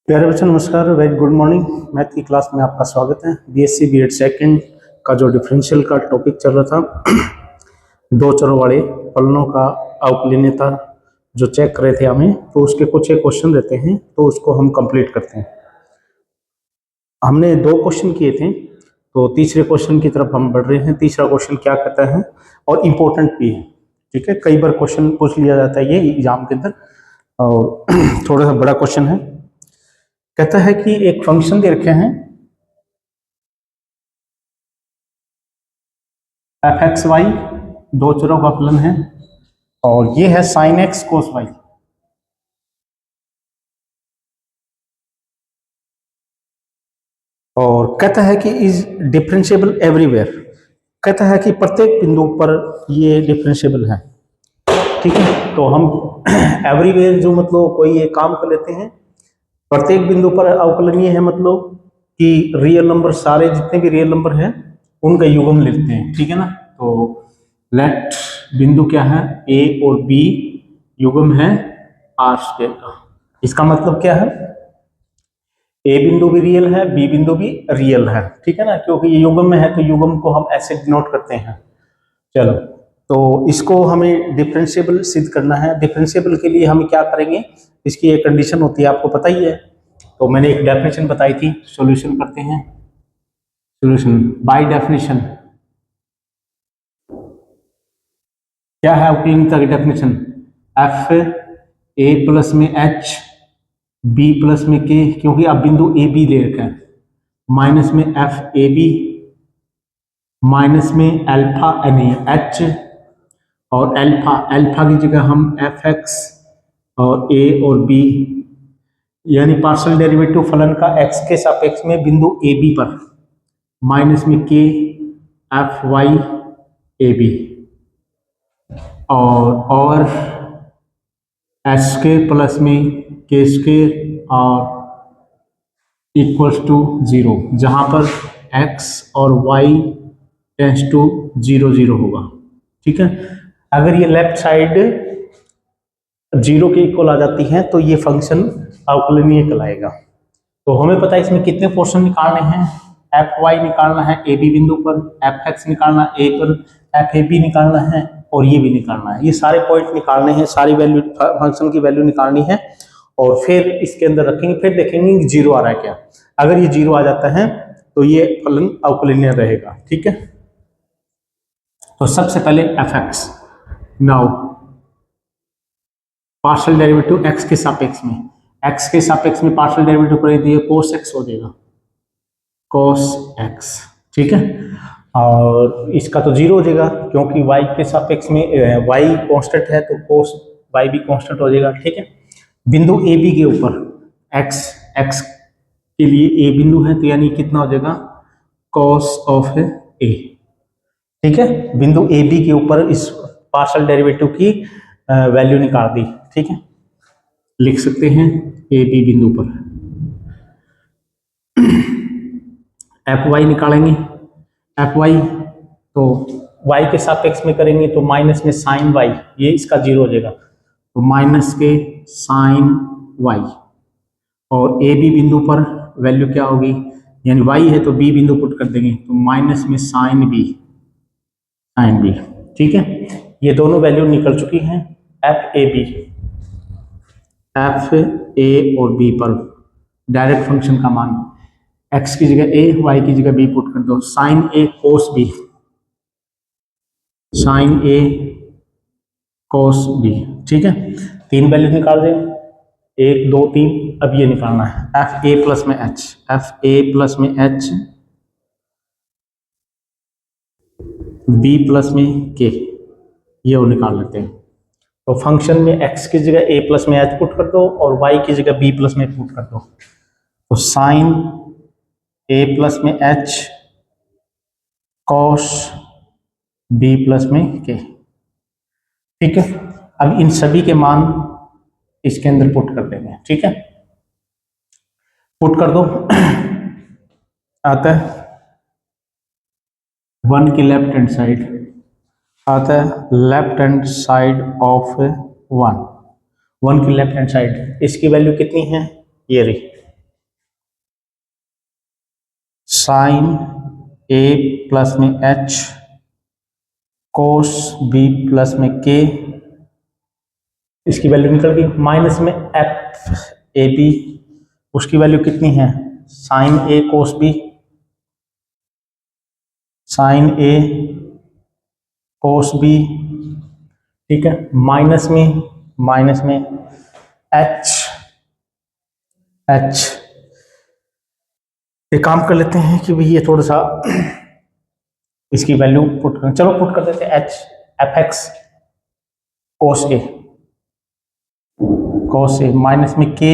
प्यारे बच्चों नमस्कार, वेरी गुड मॉर्निंग। मैथ की क्लास में आपका स्वागत है। बीएससी बीएड सेकंड का जो डिफरेंशियल का टॉपिक चल रहा था, दो चरों वाले फलनों का अवकलनीयता जो चेक कर रहे थे हमें, तो उसके कुछ एक क्वेश्चन रहते हैं, तो उसको हम कंप्लीट करते हैं। हमने दो क्वेश्चन किए थे, तो तीसरे क्वेश्चन की तरफ हम बढ़ रहे हैं। तीसरा क्वेश्चन क्या कहता है, और इम्पोर्टेंट भी है, ठीक है। कई बार क्वेश्चन पूछ लिया जाता है ये एग्जाम के अंदर, और थोड़ा सा बड़ा क्वेश्चन है। कहता है कि एक फंक्शन दे रखे हैं एफ एक्स वाई, दो चरों का फलन है, और ये है साइन एक्स कोस वाई। और कहता है कि इज डिफरेंशिएबल एवरीवेयर। कहता है कि प्रत्येक बिंदु पर ये डिफरेंशिएबल है, ठीक है। तो हम एवरीवेयर जो मतलब कोई एक काम कर लेते हैं, प्रत्येक बिंदु पर अवकलनीय है, मतलब कि रियल नंबर, सारे जितने भी रियल नंबर हैं उनका युग्म लेते हैं, ठीक है ना। तो लेट बिंदु क्या है, ए और बी युग्म है आर स्क्वायर का। इसका मतलब क्या है, ए बिंदु भी रियल है, बी बिंदु भी रियल है, ठीक है ना। क्योंकि ये युग्म में है तो युग्म को हम ऐसे डिनोट करते हैं। चलो, तो इसको हमें डिफरेंशिएबल सिद्ध करना है। डिफरेंशिएबल के लिए हम क्या करेंगे, इसकी एक कंडीशन होती है, आपको पता ही है। तो मैंने एक डेफिनेशन बताई थी, सॉल्यूशन करते हैं। सॉल्यूशन बाय डेफिनेशन क्या है, अवकलनीयता की डेफिनेशन, एफ ए प्लस में एच बी प्लस में के, क्योंकि आप बिंदु ए बी ले रखा है, माइनस में एफ ए बी, माइनस में अल्फा यानी एच, और अल्फा अल्फा की जगह हम एफ एक्स और ए और बी, यानी पार्शियल डेरिवेटिव फलन का एक्स के सापेक्ष में बिंदु ए बी पर, माइनस में के एफ वाई ए बी, और एच स्क्वायर प्लस में के स्क्वायर और इक्वल्स टू जीरो, जहां पर एक्स और y tends to zero zero होगा, ठीक है। अगर ये लेफ्ट साइड जीरो के इक्वल आ जाती है तो ये फंक्शन अवकलनीय कहलाएगा। तो हमें पता है इसमें कितने पोर्शन निकालने हैं, एफ वाई निकालना है ए बी बिंदु पर, एफ एक्स निकालना है ए पर, एफ ए बी निकालना है, और ये भी निकालना है। ये सारे पॉइंट निकालने हैं, सारी वैल्यू फंक्शन की वैल्यू निकालनी है, और फिर इसके अंदर रखेंगे, फिर देखेंगे कि जीरो आ रहा है क्या। अगर ये जीरो आ जाता है तो ये फलन अवकलनीय रहेगा, ठीक है। तो सबसे पहले F x, now partial derivative x के सापेक्ष में, एक्स के सापेक्ष में पार्शियल डेरिवेटिव कर दिए, कोस एक्स हो जाएगा, कोस एक्स, ठीक है। और इसका तो जीरो हो जाएगा, क्योंकि y के सापेक्ष में y कांस्टेंट है, तो कोस y भी कांस्टेंट हो जाएगा, ठीक है। बिंदु ए बी के ऊपर x x के लिए ए बिंदु है, तो यानी कितना हो जाएगा, कोस ऑफ ए, ठीक है। बिंदु ए बी के ऊपर इस पार्शियल डेरिवेटिव की वैल्यू निकाल दी, ठीक है। लिख सकते हैं ए बी बिंदु पर एफ वाई निकालेंगे, एफ वाई तो वाई के सापेक्ष में करेंगे तो माइनस में साइन वाई, ये इसका जीरो हो जाएगा, तो माइनस के साइन वाई, और ए बी बिंदु पर वैल्यू क्या होगी, यानी वाई है तो बी बिंदु पुट कर देंगे, तो माइनस में साइन बी, साइन बी, ठीक है। ये दोनों वैल्यू निकल चुकी हैं। F a b, f a और बी पर डायरेक्ट फंक्शन का मान, एक्स की जगह ए, वाई की जगह बी पुट कर दो, साइन ए कोस बी, साइन ए कोस बी, ठीक है। तीन वैल्यू निकाल दें, एक दो तीन। अब ये निकालना है एफ ए प्लस में एच, एफ ए प्लस में एच बी प्लस में के, ये वो निकाल लेते हैं। तो फंक्शन में एक्स की जगह ए प्लस में एच पुट कर दो, और वाई की जगह बी प्लस में पुट कर दो, तो साइन ए प्लस में एच कॉस बी प्लस में के, ठीक है। अब इन सभी के मान इसके अंदर पुट कर देंगे, ठीक है। पुट कर दो, आता है वन की लेफ्ट हैंड साइड, आता है left hand side of one, one की लेफ्ट हैंड साइड, इसकी वैल्यू कितनी है, ये रही, साइन ए प्लस में एच कोस बी प्लस में के, इसकी वैल्यू निकल गई, माइनस में एफ ए बी, उसकी वैल्यू कितनी है, साइन ए कोस बी, साइन ए कोस बी, ठीक है, माइनस में एच एच। एक काम कर लेते हैं कि भाई ये थोड़ा सा इसकी वैल्यू पुट कर, चलो पुट कर देते हैं, एच एफ एक्स कोस ए माइनस में के,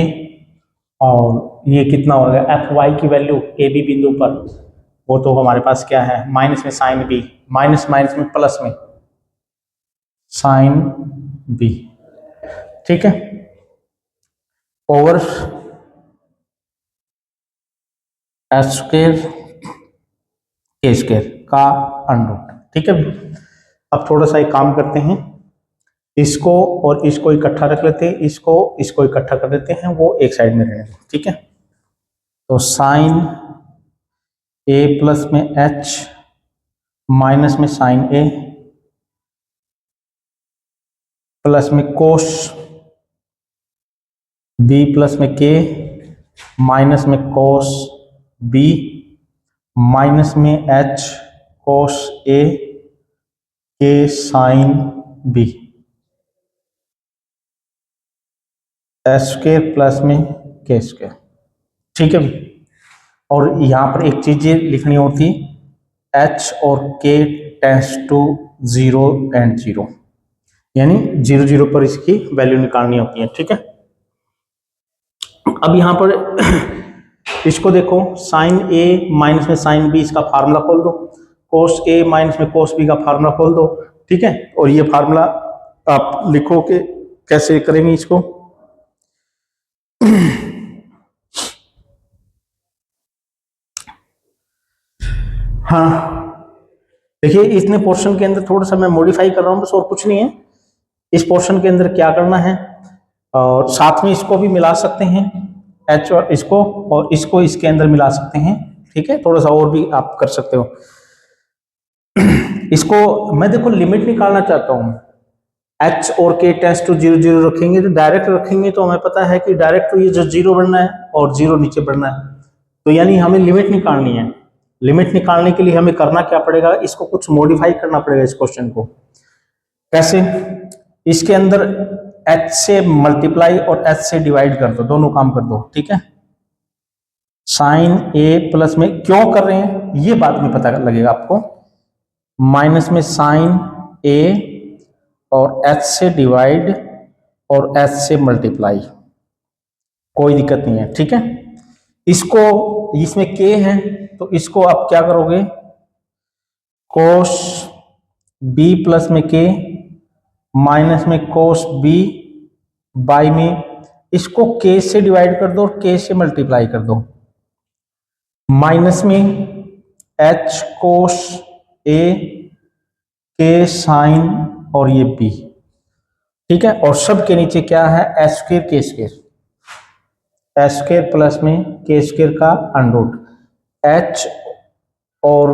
और ये कितना हो गया, एफ वाई की वैल्यू ए बी बिंदु पर, वो तो हमारे पास क्या है, माइनस में साइन बी, माइनस माइनस में प्लस में साइन बी, ठीक है, over H square k square का अंडर, ठीक है। अब थोड़ा सा एक काम करते हैं, इसको और इसको इकट्ठा रख लेते हैं, इसको इकट्ठा कर देते हैं, वो एक साइड में रहने, ठीक है। तो साइन ए प्लस में एच माइनस में साइन ए प्लस में कोस बी प्लस में के माइनस में कोस बी माइनस में h cos a k sine b, h square plus में के स्क्वायर, ठीक है। और यहां पर एक चीज लिखनी होती, एच और के टेंड्स टू 0 एंड 0, यानी 0 0 पर इसकी वैल्यू निकालनी होती है, ठीक है। अब यहां पर इसको देखो, साइन ए माइनस में साइन बी, इसका फार्मूला खोल दो, कोस ए माइनस में कोस बी का फार्मूला खोल दो, ठीक है। और ये फार्मूला आप लिखो कि कैसे करेंगे इसको, हाँ देखिए, इतने पोर्शन के अंदर थोड़ा सा मैं मॉडिफाई कर रहा हूं बस, और कुछ नहीं है। इस पोर्शन के अंदर क्या करना है, और साथ में इसको भी मिला सकते हैं, एच और इसको इसके अंदर मिला सकते हैं, ठीक है। थोड़ा सा और भी आप कर सकते हो। इसको मैं देखो लिमिट निकालना चाहता हूं, एच और के टेंड्स टू 0 0 रखेंगे तो डायरेक्ट रखेंगे तो हमें पता है कि डायरेक्ट तो ये जो 0 बढ़ना है और 0 नीचे बढ़ना है, तो यानी हमें लिमिट निकालनी है। लिमिट निकालने के लिए हमें करना क्या पड़ेगा, इसको कुछ मॉडिफाई करना पड़ेगा इस क्वेश्चन को। कैसे, इसके अंदर h से मल्टीप्लाई और h से डिवाइड कर दो, दोनों काम कर दो, ठीक है। साइन a प्लस में क्यों कर रहे हैं ये बाद में पता लगेगा आपको, माइनस में साइन a और h से डिवाइड और h से मल्टीप्लाई, कोई दिक्कत नहीं है, ठीक है। इसको, इसमें k है तो इसको आप क्या करोगे, कोस b प्लस में k माइनस में कोस b बाई में, इसको k से डिवाइड कर दो और k से मल्टीप्लाई कर दो, माइनस में h cos a k sine और ये b, ठीक है। और सब के नीचे क्या है, H square k square, H square plus में के स्क्वायर का अंडर, h और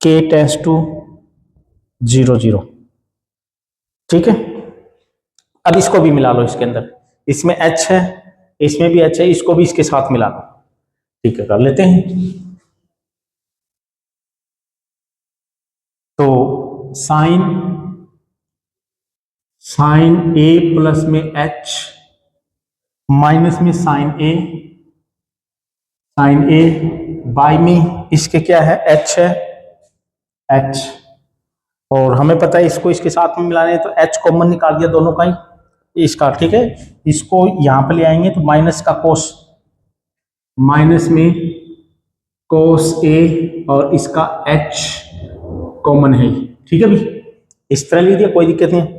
k टेंड्स टू 0 0, ठीक है। अब इसको भी मिला लो इसके अंदर, इसमें h है इसमें भी h है, इसको भी इसके साथ मिला लो, ठीक है, कर लेते हैं। तो साइन a प्लस में h माइनस में साइन a बाई में, इसके क्या है, h है h, और हमें पता है इसको इसके साथ में मिलाने तो h कॉमन निकाल दिया दोनों का ही इसका, ठीक है। इसको यहां पे ले आएंगे तो माइनस का कोस, माइनस में कोस a और इसका h कॉमन है, ठीक है भाई, इस तरह ले दिया, कोई दिक्कत नहीं।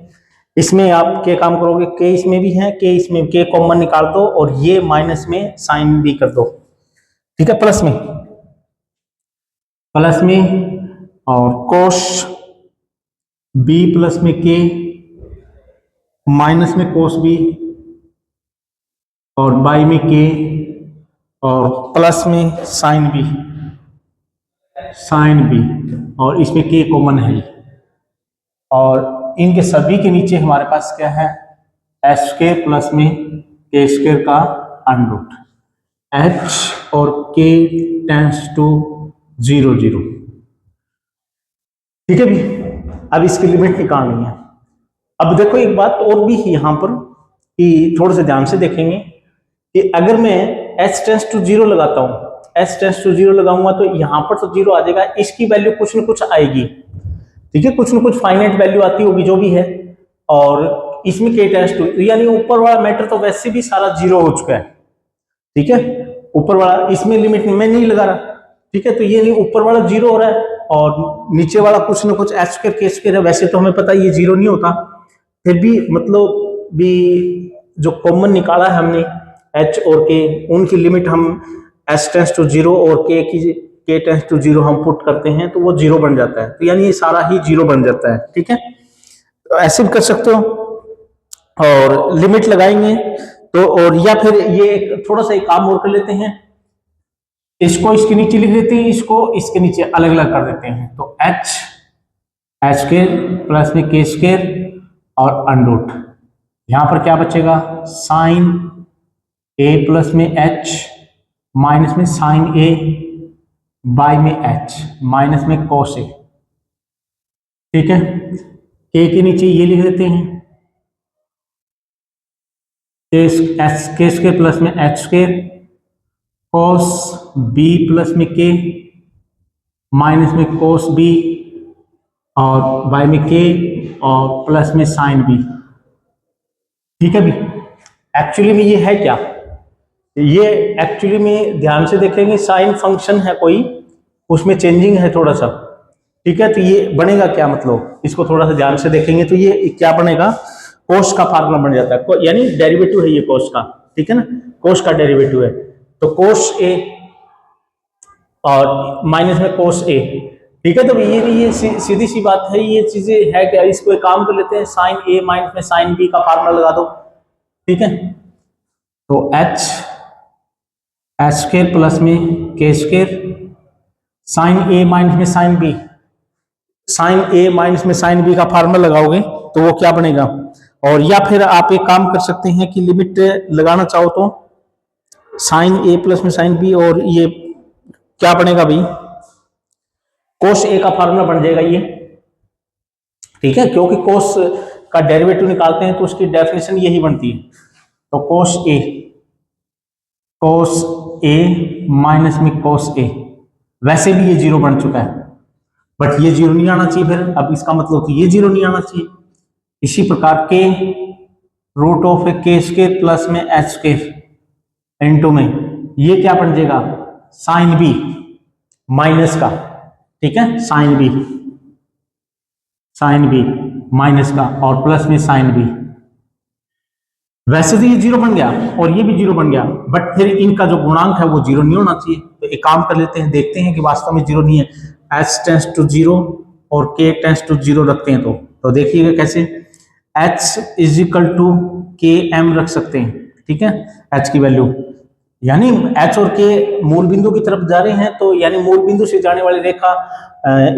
इसमें आप क्या काम करोगे, k इसमें भी है, k इसमें, k कॉमन निकाल दो और ये माइनस में साइन भी कर दो, ठीक है, प्लस में और कोस b प्लस में k माइनस में कोस b और बाई में k और प्लस में साइन b, साइन बी, और इसमें के कॉमन है ही, और इनके सभी के नीचे हमारे पास क्या है, एच स्क्वायर प्लस में के स्क्वायर का अंडर रूट, एच और के टेंस टू 0 0। ठीक है भी, अब इसकी लिमिट निकालनी है। अब देखो एक बात और भी है यहाँ पर कि थोड़े से ध्यान से देखेंगे कि अगर मैं h टेंस टू 0 लगाता हूँ, h टेंस टू 0 लगाऊंगा तो यहाँ पर तो 0 आ जाएगा, इसकी वैल्यू कुछ न कुछ आएगी, ठीक है, कुछ न कुछ फाइनाइट वैल्यू आती होगी जो भी है, और इसमें k टेंस टू, यानी ऊपर वाला मैटर तो वैसे भी सारा 0 हो चुका है, ठीक है, ऊपर वाला इसमें लिमिट मैं नहीं लगा रहा, ठीक है, तो ये नहीं, ऊपर वाला 0 हो रहा है और नीचे वाला कुछ ना कुछ एच स्क्वायर के स्क्वायर है, वैसे तो हमें पता है ये 0 नहीं होता, फिर भी मतलब भी जो कॉमन निकाला है हमने h और k, उनकी लिमिट हम h टेंस टू 0 और k टेंस टू 0 हम पुट करते हैं तो वो 0 बन जाता है, तो यानी ये सारा ही 0 बन जाता है, ठीक है, तो ऐसे भी कर सकते हो और लिमिट लगाएंगे तो, और या फिर ये थोड़ा सा एक काम और कर लेते हैं, इसको इसके नीचे लिख देते हैं, इसको इसके नीचे अलग अलग कर देते हैं, तो एच स्क्वायर प्लस में के स्क्वायर और अंडर रूट, यहां पर क्या बचेगा, साइन ए प्लस में एच माइनस में साइन ए बाय में एच माइनस में कोस ए, ठीक है, के नीचे ये लिख देते हैं के स्क्वायर प्लस में h square cos b plus में के माइनस में कोस बी और बाय में के और प्लस में साइन बी, ठीक है भी। एक्चुअली में ये है क्या, ये एक्चुअली में ध्यान से देखेंगे साइन फंक्शन है कोई, उसमें चेंजिंग है थोड़ा सा, ठीक है, तो ये बनेगा क्या, मतलब इसको थोड़ा सा ध्यान से देखेंगे तो ये क्या बनेगा, कोस का फार्मूला बन जाता है, यानी डेरिवेटिव है ये कोस का, ठीक है ना, कोस का डेरिवेटिव है, तो कोस ए और माइनस में कोस ए, ठीक है, तो ये सीधी सी बात है, ये चीजें है क्या, इसको एक काम कर लेते हैं, साइन ए माइनस में साइन बी का फार्मूला लगा दो, ठीक है, तो एच स्क्वायर प्लस में के स्क्वायर साइन ए माइनस में साइन बी, साइन ए माइनस में साइन बी का फार्मूला लगाओगे तो वो क्या बनेगा, और या फिर आप एक काम कर सकते हैं कि लिमिट लगाना चाहो तो साइन ए प्लस में साइन बी, और ये क्या बनेगा भाई, कोस ए का फार्मूला बन जाएगा ये, ठीक है, क्योंकि कोस का डेरिवेटिव निकालते हैं तो उसकी डेफिनेशन यही बनती है, तो कोस ए माइनस में कोस ए, वैसे भी ये 0 बन चुका है बट ये 0 नहीं आना चाहिए, फिर अब इसका मतलब कि ये 0 नहीं आना चाहिए, इसी प्रकार के रूट ऑफ के स्क्वायर प्लस में एच स्क्वायर इनटू में ये क्या बन जाएगा, साइन बी माइनस का, ठीक है, साइन बी माइनस का और प्लस में साइन बी, वैसे तो ये 0 बन गया और ये भी 0 बन गया, बट फिर इनका जो गुणांक है वो 0 नहीं होना चाहिए, तो एक काम कर लेते हैं, देखते हैं कि वास्तव में 0 नहीं है, h टेंस टू 0 और k टेंस टू 0 रखते हैं तो देखिएगा कैसे, h इज इक्वल टू के एम रख सकते हैं, ठीक है, h की वैल्यू, यानी h और k मूल बिंदु की तरफ जा रहे हैं, तो यानी मूल बिंदु से जाने वाली रेखा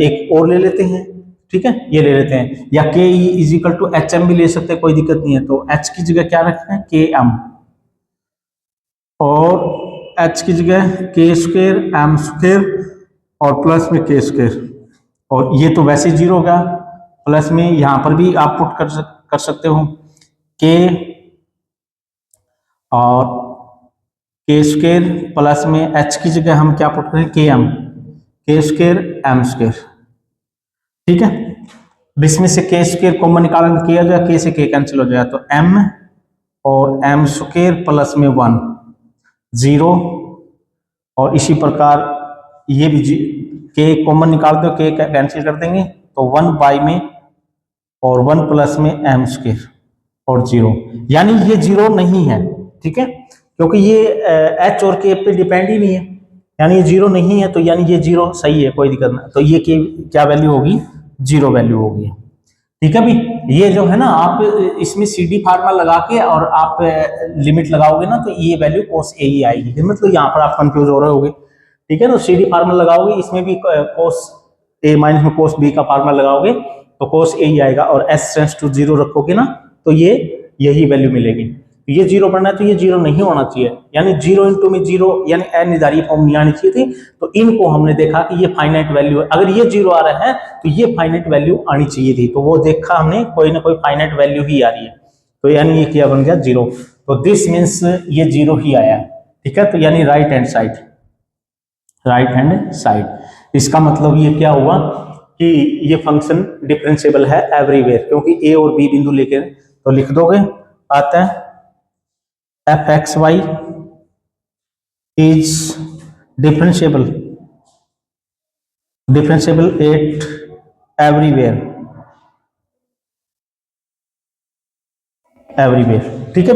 एक और ले लेते हैं, ठीक है, ये ले लेते हैं, या k is equal to h m भी ले सकते हैं, कोई दिक्कत नहीं है, तो h की जगह क्या रखते हैं, के एम, और h की जगह के स्क्वायर एम स्क्वायर और प्लस में के स्क्वायर, और ये तो वैसे 0 होगा, प्लस में यहां पर भी आप पुट कर सकते हो के और के स्क्वायर प्लस में h की जगह हम क्या पुट करें, के एम, के स्क्वायर एम स्क्वायर, ठीक है, इसमें से के स्क्वायर कॉमन निकालना किया जाए, के से के कैंसिल हो जाएगा, तो m और एम स्क्वायर प्लस में 1 0, और इसी प्रकार ये भी के कॉमन निकाल दो, के कैंसिल कर देंगे तो 1 बाई में और 1 प्लस में एम स्क्वायर और 0, यानी ये 0 नहीं है, ठीक है, क्योंकि ये h और k पे डिपेंड ही नहीं है, यानी ये 0 नहीं है, तो यानी ये 0 सही है, कोई दिक्कत नहीं, तो ये क्या वैल्यू होगी, 0 वैल्यू होगी, ठीक है भी। ये जो है ना, आप इसमें CD फार्मूला लगा के और आप लिमिट लगाओगे ना, तो ये वैल्यू cos A ही आएगी, मतलब यहाँ पर आप कंफ्यूज हो रहे होगे, ठीक है ना। सी डी फार्मूला लगाओगे, इसमें भी कोस ए माइनस में कोस बी का फार्मूला लगाओगे तो कोस ए ही आएगा, और एस टेंड्स टू जीरो रखोगे ना तो ये यही वैल्यू मिलेगी। ये जीरो बनना है तो ये जीरो नहीं होना चाहिए, यानी जीरो इंटू में जीरो, यानी अनिर्धारित फॉर्म नहीं आनी चाहिए थी। तो इनको हमने देखा कि ये फाइनाइट वैल्यू है, अगर ये जीरो आ रहा है तो ये फाइनाइट वैल्यू आनी चाहिए थी, तो वो देखा हमने कोई ना कोई फाइनाइट वैल्यू ही आ रही है, तो यानी ये क्या बन गया जीरो। तो दिस मीन्स ये जीरो ही आया, ठीक है। तो यानी right hand side, right hand side, इसका मतलब ये क्या हुआ कि ये फंक्शन डिफरेंशिएबल है एवरीवेयर, क्योंकि ए और बी बिंदु लेके तो लिख दोगे, आता है F x Y is differentiable at everywhere, ठीक है।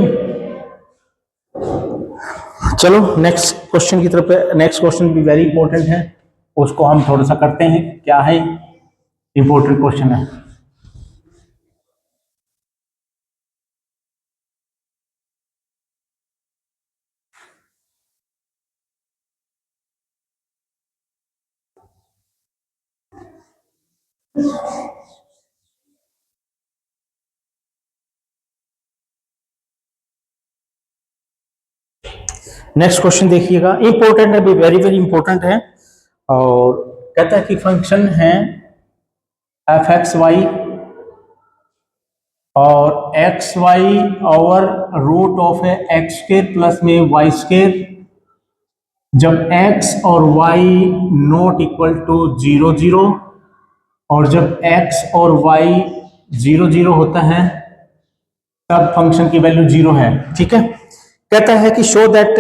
चलो नेक्स्ट क्वेश्चन की तरफ। नेक्स्ट क्वेश्चन भी वेरी इंपॉर्टेंट है, उसको हम थोड़ा सा करते हैं। क्या है, इंपॉर्टेंट क्वेश्चन है। नेक्स्ट क्वेश्चन देखिएगा, इंपॉर्टेंट है, वेरी वेरी इंपॉर्टेंट है। और कहता है कि फंक्शन है एफ एक्स वाई और x y over root of है एक्स स्क्वायर प्लस में वाई स्क्वायर, जब x और y नॉट इक्वल टू 0 0, और जब x और y 0 0 होता है तब फंक्शन की वैल्यू 0 है, ठीक है। कहता है कि show that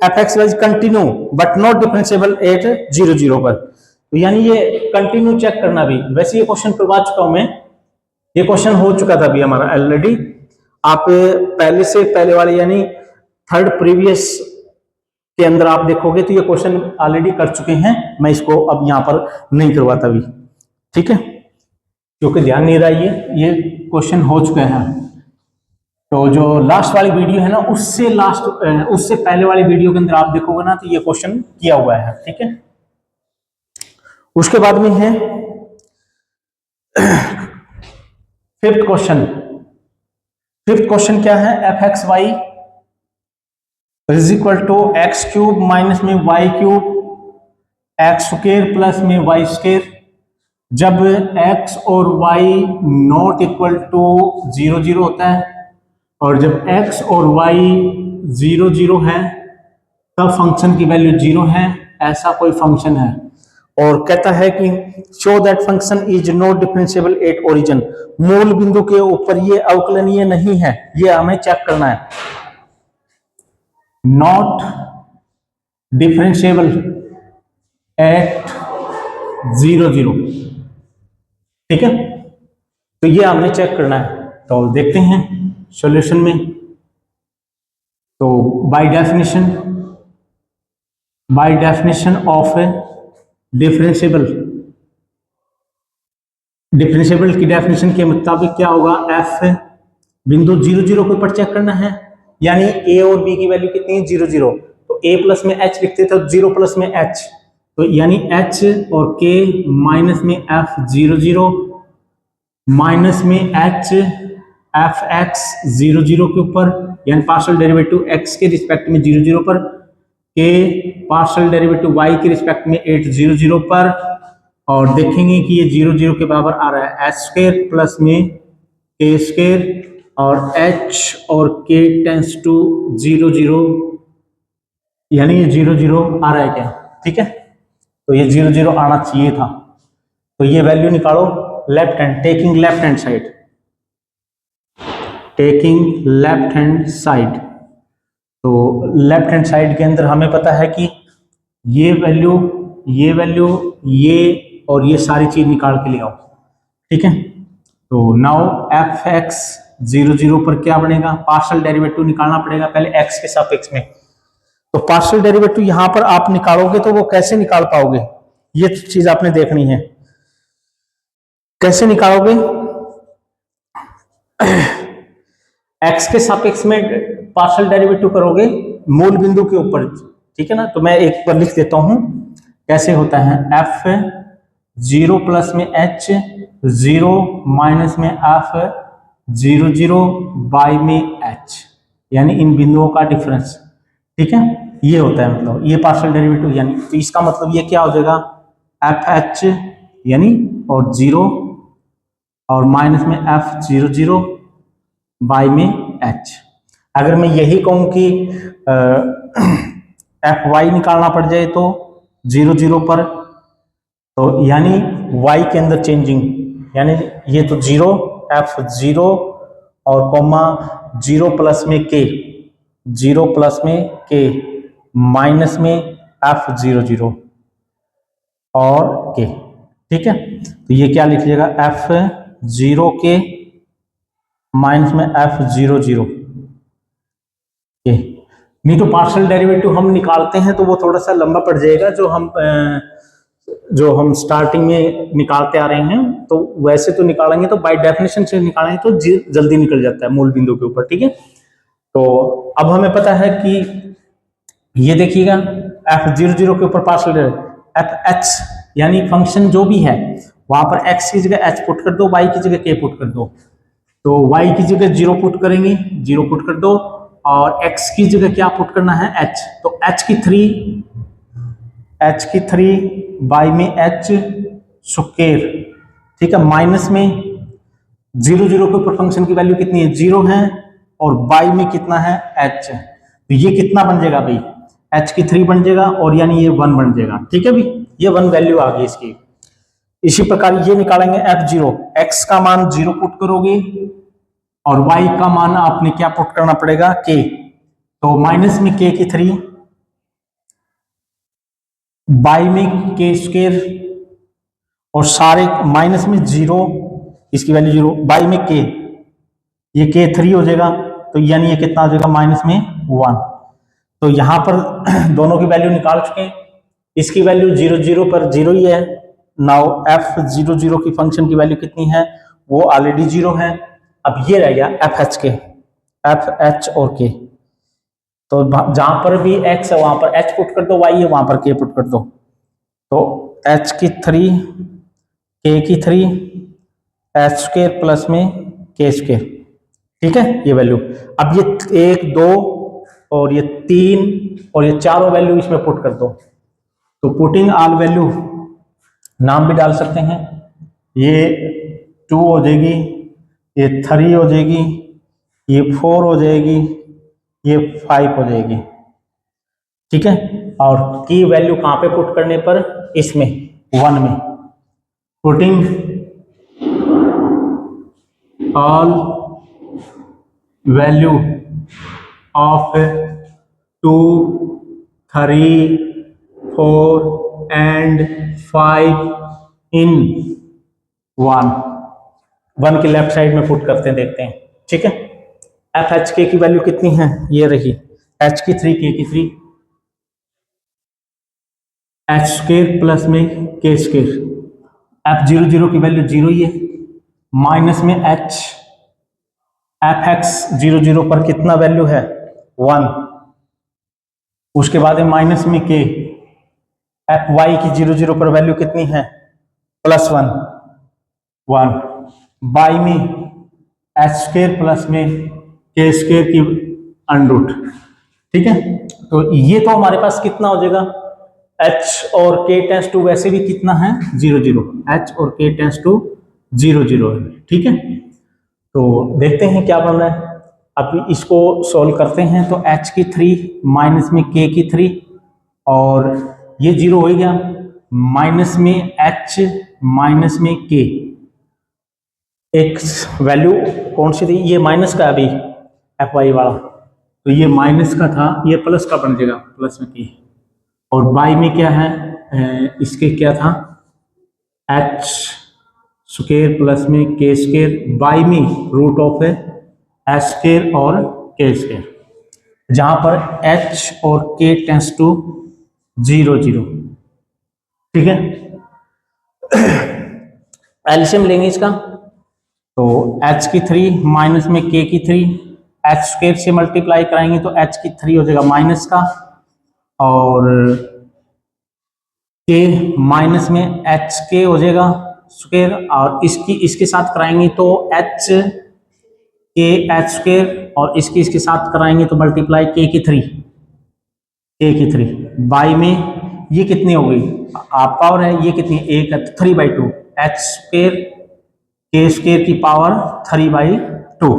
f x y continue but not differentiable at 0 0 पर, तो यानी ये कंटिन्यू चेक करना भी। वैसे ये क्वेश्चन करवा चुका हूं मैं, ये क्वेश्चन हो चुका था अभी हमारा ऑलरेडी। आप पहले से पहले वाले यानी थर्ड प्रीवियस के अंदर आप देखोगे तो ये क्वेश्चन ऑलरेडी कर चुके हैं, मैं इसको अब यहां पर नहीं करवाता भी, ठीक है, क्योंकि ध्यान नहीं रहा ये क्वेश्चन हो चुके हैं। तो जो लास्ट वाली वीडियो है ना, उससे पहले वाली वीडियो के अंदर आप देखोगे ना तो ये क्वेश्चन किया हुआ है, ठीक है। उसके बाद में है फिफ्थ क्वेश्चन। फिफ्थ क्वेश्चन क्या है, F x Y is equal to X cube minus में Y cube X square plus में वाई स्क्वायर, जब x और y नॉट इक्वल टू 0 0 होता है, और जब x और y 0 0 है तब फंक्शन की वैल्यू 0 है, ऐसा कोई फंक्शन है। और कहता है कि show that function is not differentiable at origin, मूल बिंदु के ऊपर ये अवकलनीय नहीं है, ये हमें चेक करना है। नॉट डिफरेंशिएबल एट 0 0, ठीक है। तो ये हमने चेक करना है, तो देखते हैं सॉल्यूशन में। तो बाय डेफिनेशन ऑफ डिफरेंशिएबल की डेफिनेशन के मुताबिक क्या होगा, एफ बिंदु 0 0 के ऊपर चेक करना है, यानी ए और बी की वैल्यू कितनी है 0 0, तो ए प्लस में एच लिखते थे, 0 प्लस में एच, तो यानी एच और के माइनस में एफ 0 0 माइनस में एच एफ एक्स 0 0 के ऊपर, यानी पार्शियल डेरिवेटिव एक्स के रिस्पेक्ट में 0 0 पर, के पार्शियल डेरिवेटिव वाई के रिस्पेक्ट में 8 0 0 पर, और देखेंगे कि ये 0 0 के बराबर आ रहा है एच स्क्वायर प्लस में के स्क्वायर, और एच और के टेंस टू 0 0, यानी ये 0 0 आ रहा है क्या, ठीक है। तो ये 0 0 आना चाहिए था, तो ये वैल्यू निकालो left hand, taking left hand side. तो लेफ्ट हैंड साइड के अंदर हमें पता है कि ये वैल्यू ये और ये सारी चीज निकाल के ले आओ, ठीक है। तो नाउ एफ एक्स 0 0 पर क्या बनेगा, पार्शियल डेरिवेटिव निकालना पड़ेगा पहले एक्स के सापेक्ष में। तो पार्शियल डेरिवेटिव यहां पर आप निकालोगे तो वो कैसे निकाल पाओगे, ये चीज आपने देखनी है, कैसे निकालोगे। एक्स के सापेक्ष में पार्शियल डेरिवेटिव करोगे मूल बिंदु के ऊपर, ठीक है ना। तो मैं एक बार लिख देता हूं, कैसे होता है, एफ 0 प्लस में एच 0 माइनस में एफ 0 0 बाई में एच, यानी इन बिंदुओं का डिफरेंस। ठीक है, ये होता है मतलब ये पार्शियल डेरिवेटिव, यानी तो इसका मतलब ये क्या हो जाएगा, एफ एच यानी और 0 और माइनस में एफ 0 0 बाई में एच। अगर मैं यही कहूं कि एफ वाई निकालना पड़ जाए तो 0 0 पर, तो यानी y के अंदर चेंजिंग, यानी ये तो 0 एफ 0 और कॉमा 0 प्लस में k, 0 प्लस में k माइनस में एफ 0 0 और k। ठीक है, तो ये क्या लिख लीजिएगा, एफ 0 k माइनस में एफ 0 0 k। नहीं तो पार्शियल डेरिवेटिव हम निकालते हैं तो वो थोड़ा सा लंबा पड़ जाएगा, जो हम स्टार्टिंग में निकालते आ रहे हैं, तो वैसे तो निकालेंगे तो बाय डेफिनेशन से निकालेंगे तो जल्दी निकल जाता है मूल बिंदु के ऊपर। ठीक है, तो अब हमें पता है कि ये देखिएगा एफ 0 0 के ऊपर पार्शियल एफ एच, यानी फंक्शन जो भी है वहां पर एक्स की जगह एच पुट कर दो, वाई की जगह के पुट कर दो। तो y की जगह 0 पुट करेंगे, 0 पुट कर दो, और x की जगह क्या पुट करना है, h। तो h की 3 बाई में h स्क्वायर। ठीक है, माइनस में 0 0 के ऊपर फंक्शन की वैल्यू कितनी है, 0 है, और बाई में कितना है, h। तो ये कितना बन जाएगा भाई, h की 3 बन जाएगा, और यानी ये 1 बन जाएगा। ठीक है भाई, ये 1 वैल्यू आ गई इसकी। इसी प्रकार ये निकालेंगे f0, x का मान 0 पुट करोगे और y का मान आपने क्या पुट करना पड़ेगा, k। तो माइनस में k की 3 बाई में k स्क्वायर, और सारे माइनस में 0, इसकी वैल्यू 0 बाई में k, ये k 3 हो जाएगा, तो यानी ये कितना हो जाएगा, माइनस में 1। तो यहां पर दोनों की वैल्यू निकाल चुके हैं, इसकी वैल्यू 0 0 पर 0 ही है। नाउ एफ 0 0 की फंक्शन की वैल्यू कितनी है, वो ऑलरेडी 0 है। अब ये रह गया एफ एच के, एफ एच और के। तो जहां पर भी x है वहां पर h पुट कर दो, y है वहां पर k पुट कर दो। तो h की 3 k की 3 h स्क्वायर प्लस में k स्क्वायर। ठीक है, ये वैल्यू। अब ये 1 2 और ये 3 और ये चारों वैल्यू इसमें पुट कर दो। तो पुटिंग ऑल वैल्यू, नाम भी डाल सकते हैं, ये 2 हो जाएगी, ये 3 हो जाएगी, ये 4 हो जाएगी, ये 5 हो जाएगी। ठीक है, और की वैल्यू कहां पे पुट करने पर, इसमें 1 में। Putting all value of 2 3 4 and 5 इन 1 के लेफ्ट साइड में पुट करते हैं, देखते हैं। ठीक है, एफ एच के की वैल्यू कितनी है, ये रही, एच की 3 के की 3, एच स्क्वायर प्लस में के स्क्वायर। एफ 0 0 की वैल्यू 0 ही है, माइनस में एच, एफ एक्स 0 0 पर कितना वैल्यू है, 1। उसके बाद है माइनस में के, एफ वाई की 0 0 पर वैल्यू कितनी है, +1 1, बाई में एच स्क्वायर प्लस में के स्क्वायर की अंडरूट। ठीक है, तो ये तो हमारे पास कितना हो जाएगा, h और k टेंस टू वैसे भी कितना है, 0 0, h और k टेंस टू 0 0 है। ठीक है, तो देखते हैं क्या बन रहा है। अब इसको सॉल्व करते हैं, तो h की 3 माइनस में k की 3, और ये 0 हो गया, माइनस में h माइनस में k। एक वैल्यू कौन सी थी, ये माइनस का अभी एफ वाई वाला, तो ये माइनस का था, ये प्लस का बन जाएगा, प्लस में की। और बाई में क्या है, इसके क्या था, एच स्क्वायर प्लस में के स्क्वायर, बाई में रूट ऑफ एच स्क्वायर और के स्क्वायर, जहां पर एच और के टेंस टू 0 0। ठीक है, एलसीएम लेंगे इसका, तो h की 3 माइनस में k की 3, एच स्क्वायर से मल्टीप्लाई कराएंगे तो h की 3 हो जाएगा माइनस का, और के माइनस में एच के हो जाएगा स्क्वायर, और इसके साथ कराएंगे तो एच के एच स्क्वायर, और इसके साथ कराएंगे तो मल्टीप्लाई के की थ्री बाई में ये कितनी हो गई आप पावर है, ये कितनी एक है तो 3/2 एच स्क्वायर के स्क्वायर की पावर 3/2।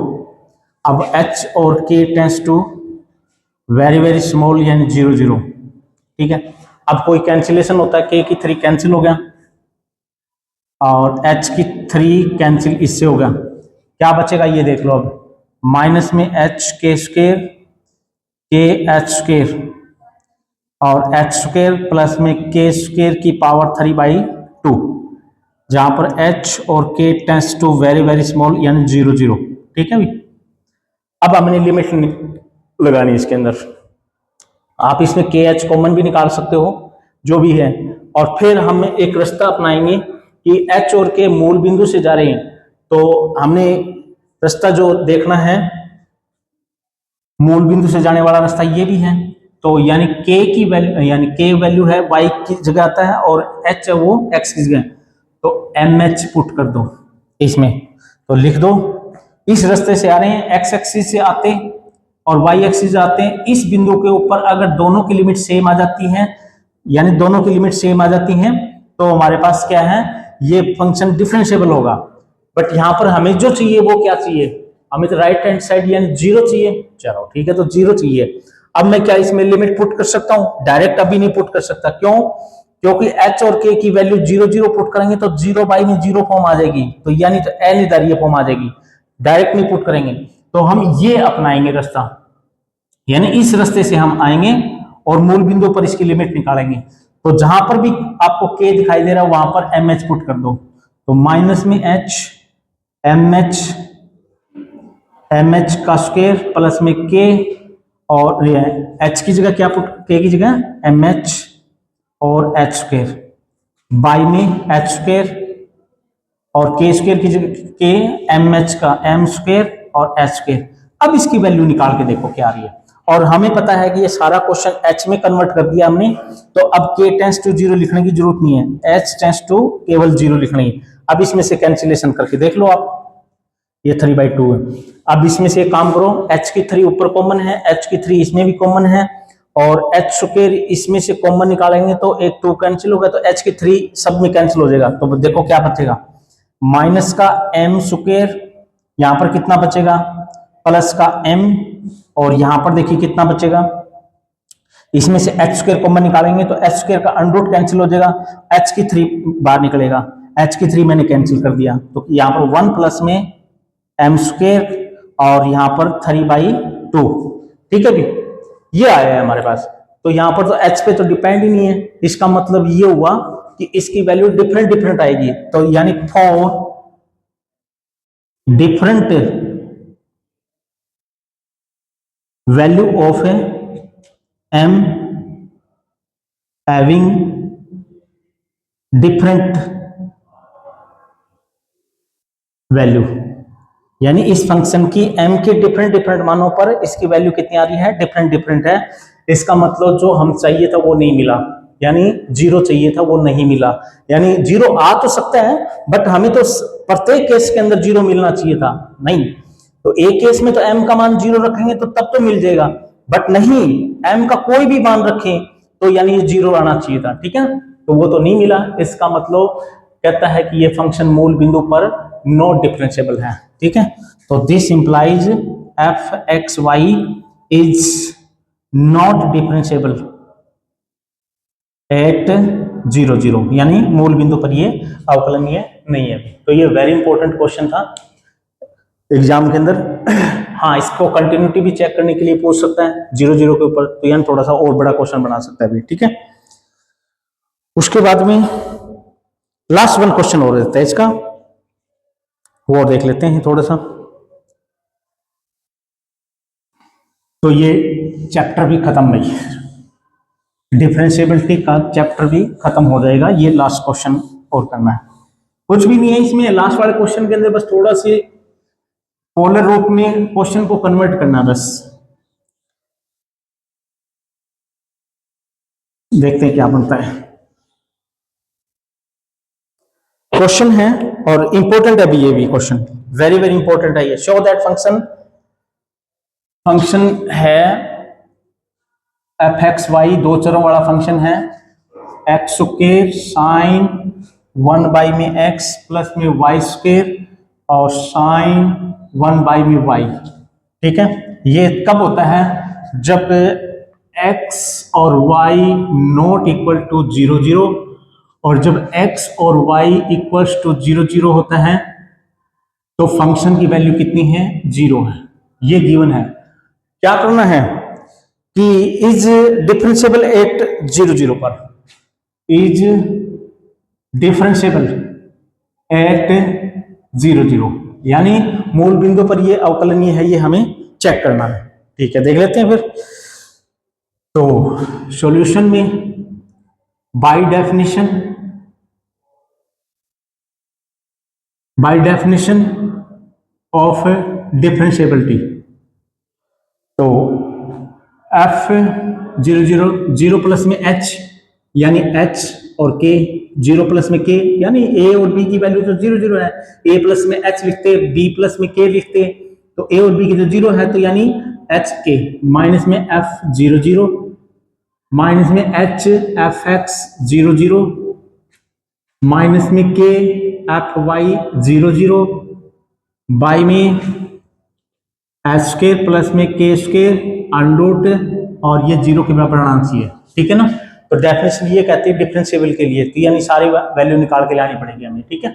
अब h और k tends to very very small यानी 0 0, ठीक है। अब कोई कैंसिलेशन होता है, k की 3 कैंसिल हो गया और h की 3 कैंसिल इससे हो गया, क्या बचेगा ये देख लो। अब माइनस में h के स्क्वायर के एच स्क्वायर और एच स्क्वायर प्लस में के स्क्वायर की पावर 3/2, जहां पर h और k tends to very very small यानी 0 0, ठीक है भाई। अब हमने लिमिट लगानी इसके अंदर, आप इसमें के एच कॉमन भी निकाल सकते हो जो भी है, और फिर हम एक रास्ता अपनाएंगे कि एच और के मूल बिंदु से जा रहे हैं, तो हमने रास्ता जो देखना है मूल बिंदु से जाने वाला रास्ता ये भी है, तो यानी के की वैल्यू यानी के वैल्यू है y की जगह आता है और h है वो x की जगह, तो एम एच पुट कर दो इसमें, तो लिख दो इस रास्ते से आ रहे हैं, x एक्सिस से आते और y एक्सिस आते हैं, इस बिंदु के ऊपर अगर दोनों की लिमिट सेम आ जाती है, यानी दोनों की लिमिट सेम आ जाती हैं, तो हमारे पास क्या है ये फंक्शन डिफरेंशिएबल होगा। बट यहां पर हमें जो चाहिए वो क्या चाहिए, हमें तो राइट हैंड साइड यानी 0 चाहिए। चलो ठीक है, तो 0 चाहिए। अब मैं क्या इसमें लिमिट पुट कर सकता हूं, डायरेक्ट अभी नहीं पुट कर सकता, क्यों, क्योंकि h और k की वैल्यू 0 0 पुट करेंगे तो 0/0 फॉर्म आ जाएगी, तो यानी तो n इधर ये फॉर्म आ जाएगी, डायरेक्ट नहीं पुट करेंगे। तो हम ये अपनाएंगे रास्ता, यानी इस रास्ते से हम आएंगे और मूल बिंदु पर इसकी लिमिट निकालेंगे, तो जहां पर भी आपको k दिखाई दे रहा है वहां पर एम एच पुट कर दो, तो माइनस में h एम एच का स्क्वायर प्लस में k, और h की जगह क्या पुट, k की जगह एम एच और h स्क्वायर बाई में h स्क्वायर और k स्क्वायर की जगह k एम एच का m स्क्वायर और h स्क्वायर। अब इसकी वैल्यू निकाल के देखो क्या आ रही है, और हमें पता है कि ये सारा क्वेश्चन h में कन्वर्ट कर दिया हमने, तो अब k टेंस टू 0 लिखने की जरूरत नहीं है, h टेंस टू केवल 0 लिखनी है। अब इसमें से कैंसिलेशन करके देख लो आप, ये 3/2 है। अब इसमें से काम करो, h की 3 ऊपर कॉमन है, h की 3 इसमें भी कॉमन है, और h स्क्वायर इसमें से कॉमन निकालेंगे तो एक 2 कैंसिल होगा, तो h की 3 सब में कैंसिल हो जाएगा, तो देखो क्या बचेगा, माइनस का m स्क्वायर, यहां पर कितना बचेगा प्लस का m, और यहां पर देखिए कितना बचेगा, इसमें से h स्क्वायर कॉमन निकालेंगे तो h स्क्वायर का अंडर रूट कैंसिल हो जाएगा, h की 3 बाहर निकलेगा, h की 3 मैंने कैंसिल कर दिया, तो यहां पर 1 प्लस में m स्क्वायर और यहां पर 3/2, ठीक है भी, ये आया है हमारे पास। तो यहां पर तो h पे तो डिपेंड ही नहीं है, इसका मतलब ये हुआ कि इसकी वैल्यू डिफरेंट आएगी, तो यानी for different value of m having different value, यानी इस फंक्शन की m के डिफरेंट मानों पर इसकी वैल्यू कितनी आ रही है, डिफरेंट है। इसका मतलब जो हम चाहिए था वो नहीं मिला, यानी 0 चाहिए था वो नहीं मिला, यानी 0 आ तो सकता है बट हमें तो प्रत्येक केस के अंदर 0 मिलना चाहिए था, नहीं, तो एक केस में तो m का मान 0 रखेंगे तो तब तो मिल जाएगा, बट नहीं, m का कोई भी मान रखें तो यानी ये 0 आना चाहिए था, ठीक है, तो वो तो नहीं मिला। इसका मतलब कहता है कि ये फंक्शन मूल बिंदु पर नॉट डिफरेंशिएबल है, ठीक है। तो this implies f x Y is not differentiable at 0 0, यानी मूल बिंदु पर ये अवकलनीय नहीं है। तो ये वेरी इंपॉर्टेंट क्वेश्चन था एग्जाम के अंदर। हाँ, इसको कंटिन्यूटी भी चेक करने के लिए पूछ सकता है 0 0 के ऊपर, तो यानी थोड़ा सा और बड़ा क्वेश्चन बना सकता है भी, ठीक है। उसके बाद में लास्ट वन क्वेश्चन और रहता है इसका, वो देख लेते हैं थोड़ा सा। तो ये चैप्टर भी खत्म नहीं, डिफरेंशिएबिलिटी का चैप्टर भी खत्म हो जाएगा, ये लास्ट क्वेश्चन और करना है, कुछ भी नहीं है इसमें। लास्ट वाले क्वेश्चन के अंदर बस थोड़ा सी पोलर रूप में क्वेश्चन को कन्वर्ट करना, बस देखते हैं क्या बनता है। क्वेश्चन है और इंपॉर्टेंट है भी, ये भी क्वेश्चन वेरी वेरी इंपॉर्टेंट है ये। शो दैट फंक्शन है एफ एक्स वाई, दो चरों वाला फंक्शन है, एक्स स्क्वेयर साइन 1 बाई में एक्स प्लस में वाई स्क्वेयर और साइन 1 बाई में वाई। ठीक है, ये कब होता है? जब x और y नॉट इक्वल टू 0 0, और जब x और y इक्वल्स टू 0 0 होता है तो फंक्शन की वैल्यू कितनी है? 0 है। ये गिवन है। क्या करना है कि इज डिफरेंशिएबल एट 0 0 पर, इज डिफरेंशिएबल एट 0 0, यानी मूल बिंदु पर ये अवकलनीय है, ये हमें चेक करना है। ठीक है, देख लेते हैं फिर। तो सॉल्यूशन में बाय डेफिनेशन ऑफ डिफरेंशिएबिलिटी, तो एफ 0 प्लस में एच यानी एच और के, 0 प्लस में के यानी ए और बी की वैल्यू तो 0 0 है, ए प्लस में एच लिखते, बी प्लस में के लिखते, तो ए और बी की जो 0 है तो यानी एच के, माइनस में एफ 0 0, माइनस में एच एफ एक्स 0 0, माइनस में के एफ वाई 0 0, बाई में एच स्क्वायर प्लस में के स्क्वायर अनरूट, और ये 0 के बराबर आना चाहिए। ठीक है ना, तो डेफिनेशन ये कहती है डिफरेंशिएबल के लिए, तो यानी सारी वैल्यू निकाल के लानी पड़ेगी हमें। ठीक है,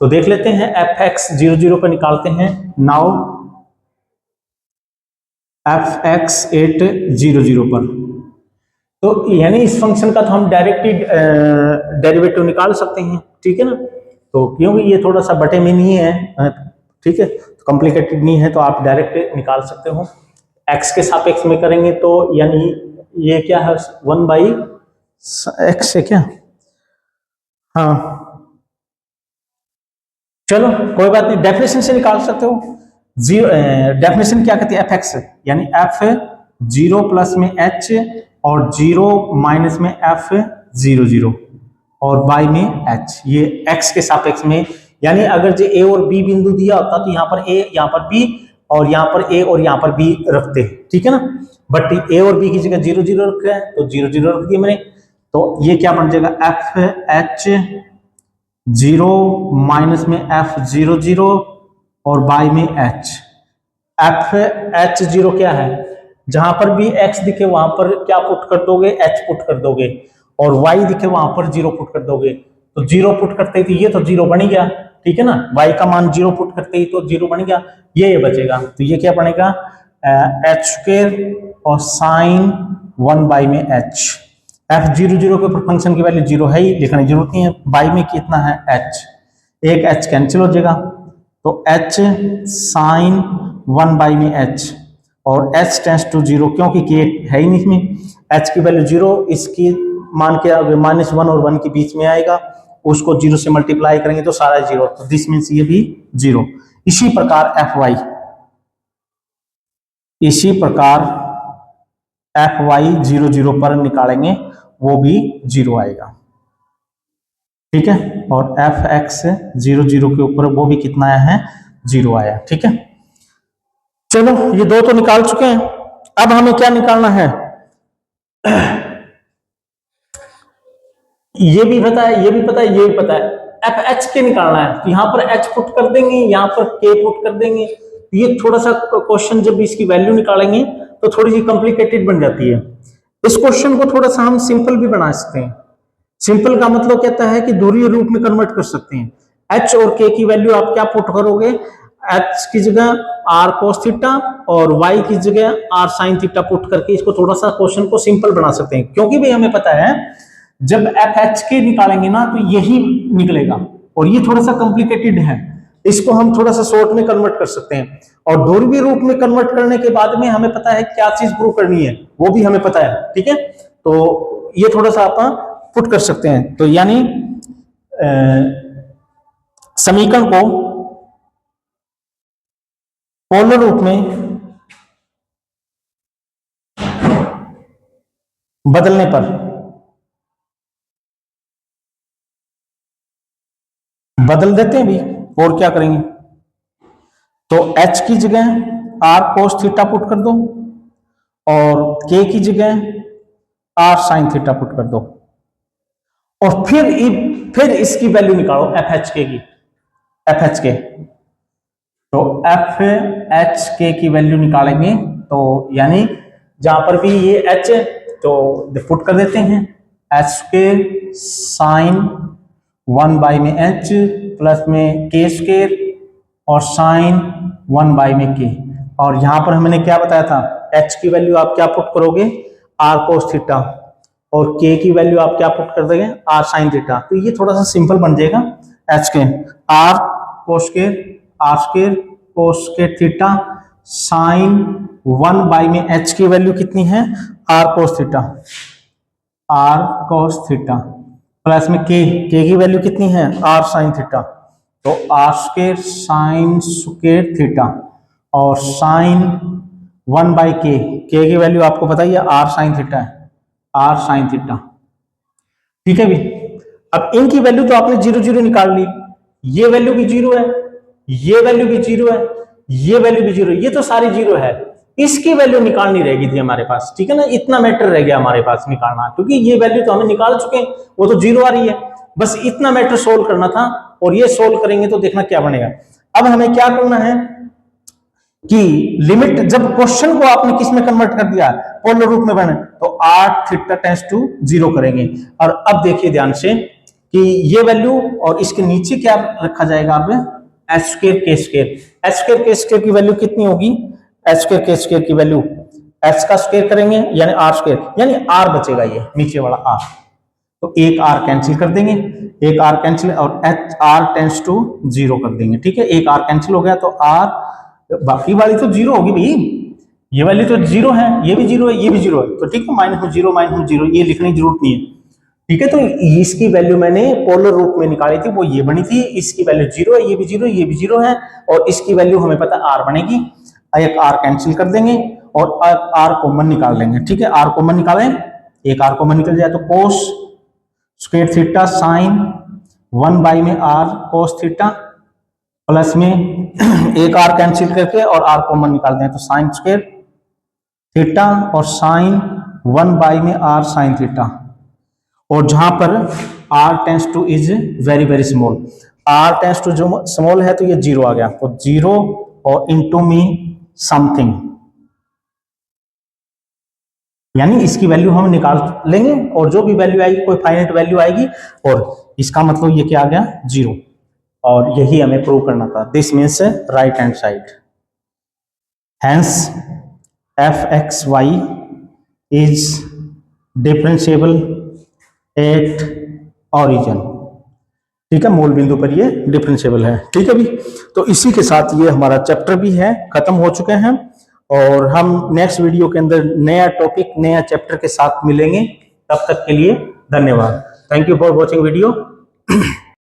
तो देख लेते हैं एफ एक्स 0 0 पर निकालते हैं। नाउ एफ एक्स एट 0 0 पर, तो यानी इस फंक्शन का तो हम डायरेक्ट ही डेरिवेटिव निकाल सकते हैं। ठीक है ना, तो क्योंकि ये थोड़ा सा बटे में नहीं है, ठीक है, कॉम्प्लिकेटेड नहीं है, तो आप डायरेक्ट निकाल सकते हो। एक्स के सापेक्ष में करेंगे तो यानी ये क्या है, 1 बाई एक्स है क्या? हाँ चलो कोई बात नहीं, डेफिनेशन से निकाल सकते हो। जीरो डेफिनेशन क्या कहती है? एफ एक्स यानी एफ 0 प्लस में एच और 0 माइनस में एफ 0 0 और बाई में एच, ये एक्स के सापेक्ष में। यानी अगर जो ए और बी बिंदु दिया होता तो यहाँ पर ए, यहाँ पर बी, और यहाँ पर ए और यहाँ पर बी रखते। ठीक है ना, बट ए और बी की जगह 0 0 रखे हैं तो 0 0 रख दिया मैंने, तो ये क्या बन जाएगा? एफ एच 0 माइनस में एफ 0 0 और बाई में एच। एफ एच 0 क्या है? जहां पर भी एक्स दिखे वहां पर क्या पुट कर दोगे? एच पुट कर दोगे, और वाई दिखे वहां पर 0 पुट कर दोगे। तो 0 पुट करते ही तो ये तो 0 बन गया। ठीक है ना, वाई का मान 0 पुट करते ही तो 0 बन गया, ये बचेगा। तो ये क्या बनेगा? एच स्क्वायर और साइन 1 बाई में एच। एफ 0 0 के ऊपर फंक्शन की वैल्यू 0 है ही, लिखने की जरूरत नहीं है। बाई में कितना है? एच, एक एच कैंसिल हो जाएगा, तो एच साइन 1 बाई में एच, और एच टेंस टू 0 क्योंकि के है ही नहीं इसमें, एच की वैल्यू 0, इसकी मान के आगे -1 और 1 के बीच में आएगा, उसको 0 से मल्टीप्लाई करेंगे तो सारा 0, तो दिस मीन्स ये भी 0। इसी प्रकार एफ वाई, इसी प्रकार एफ वाई 0 0 पर निकालेंगे, वो भी 0 आएगा। ठीक है, और एफ एक्स 0 0 के ऊपर वो भी कितना आया है? 0 आया। ठीक है, चलो ये दो तो निकाल चुके हैं, अब हमें क्या निकालना है? ये भी पता है, ये भी पता है, ये भी पता है, एफ एच के निकालना है। तो यहां पर एच पुट कर देंगे, यहां पर के पुट कर देंगे। ये थोड़ा सा क्वेश्चन जब इसकी वैल्यू निकालेंगे तो थोड़ी सी कॉम्प्लिकेटेड बन जाती है। इस क्वेश्चन को थोड़ा सा हम सिंपल भी बना सकते हैं। सिंपल का मतलब कहता है कि दूरी रूप में कन्वर्ट कर सकते हैं। एच और के की वैल्यू आप क्या पुट करोगे? एच की जगह आर कोस थीटा और वाई की जगह आर साइन थीटा पुट करके इसको थोड़ा सा क्वेश्चन को सिंपल बना सकते हैं। क्योंकि भाई हमें पता है जब एफ एच के निकालेंगे ना तो यही निकलेगा, और ये थोड़ा सा कॉम्प्लिकेटेड है, इसको हम थोड़ा सा शॉर्ट में कन्वर्ट कर सकते हैं। और ध्रुवीय रूप में कन्वर्ट करने के बाद में हमें पता है क्या चीज प्रूव करनी है, वो भी हमें पता है। ठीक है, तो ये थोड़ा सा आप पुट कर सकते हैं। तो यानी समीकरण को पोलर रूप में बदलने पर बदल देते हैं भी, और क्या करेंगे, तो h की जगह r cos थीटा पुट कर दो और k की जगह r sin थीटा पुट कर दो, और फिर इसकी वैल्यू निकालो एफ एच के, तो एफ एच के की वैल्यू निकालेंगे, तो यानी जहां पर भी ये h है तो पुट कर देते हैं एच स्क्वेयर साइन 1 बाई में h प्लस में k स्क्वेयर और साइन 1 बाई में k, और यहां पर हमने क्या बताया था, h की वैल्यू आप क्या पुट करोगे, r cos थीटा, और k की वैल्यू आप क्या पुट कर देंगे, r sin थीटा। तो ये थोड़ा सा सिंपल बन जाएगा, h के r cos square theta sine 1 by में h की वैल्यू कितनी है, r cos थीटा प्लस में k की वैल्यू कितनी है, r sin थीटा, तो r square sine square theta और साइन 1 बाई k की वैल्यू आपको पता ही है r sin थीटा है, r sin थीटा। ठीक है भी, अब इनकी वैल्यू तो आपने 0 0 निकाल ली, ये वैल्यू भी 0 है, ये वैल्यू भी 0 है, ये वैल्यू भी 0 है, ये तो सारी 0 है, इसकी वैल्यू निकालनी रहेगी थी हमारे पास। ठीक है ना, इतना मैटर रह गया हमारे पास निकालना, क्योंकि ये वैल्यू तो हमें निकाल चुके हैं, वो तो 0 आ रही है, बस इतना मैटर सोल्व करना था, और ये सोल्व करेंगे तो देखना क्या बनेगा। अब हमें क्या करना है कि लिमिट, जब क्वेश्चन को आपने किस में कन्वर्ट कर दिया, पोलर रूप में बने, तो r थीटा टेंड्स टू 0 करेंगे। और अब देखिए ध्यान से कि ये वैल्यू और इसके नीचे क्या रखा जाएगा, अब एच स्क्वायर के स्क्वायर की वैल्यू कितनी होगी, एच स्क्वायर के स्क्वायर की वैल्यू एच का स्क्वायर करेंगे यानी आर स्क्वायर, यानी आर बचेगा, ये नीचे वाला आर, तो एक आर कैंसिल कर देंगे, एक आर कैंसिल और एच आर टेंड्स टू 0 कर देंगे। ठीक है, एक आर कैंसिल हो गया तो आर, बाकी वाली तो 0 होगी भाई, ये वाली तो 0 है, ये भी 0 है, ये भी 0 है, तो ठीक है, -0 ये लिखने की जरूरत नहीं है। ठीक है, तो इसकी वैल्यू मैंने पोलर रूप में निकाली थी, वो ये बनी थी, इसकी वैल्यू 0 है, ये भी 0 है, ये भी 0 है, और इसकी वैल्यू हमें पता है r बनेगी, एक r कैंसिल कर देंगे और r कॉमन निकाल लेंगे। ठीक है, r कॉमन निकालें, एक r कॉमन निकल जाए तो cos square theta sine 1 by में r cos थीटा प्लस में एक r कैंसिल करके और r कॉमन निकाल दें तो साइन स्क्वायर थीटा और साइन 1 बाई में r साइन थीटा, और जहां पर r tends to is very very small, r tends to जो स्मॉल है तो ये 0 आ गया, तो 0 और इनटू मी समथिंग, यानी इसकी वैल्यू हम निकाल लेंगे, और जो भी वैल्यू आएगी कोई फाइनाइट वैल्यू आएगी, और इसका मतलब ये क्या आ गया 0, और यही हमें प्रूव करना था। This means right hand side, hence f x Y is differentiable at origin. ठीक है, मूल बिंदु पर ये डिफरेंशिएबल है। ठीक है भी, तो इसी के साथ ये हमारा चैप्टर भी है, खत्म हो चुके हैं, और हम नेक्स्ट वीडियो के अंदर नया टॉपिक नया चैप्टर के साथ मिलेंगे। तब तक के लिए धन्यवाद, thank you for watching video.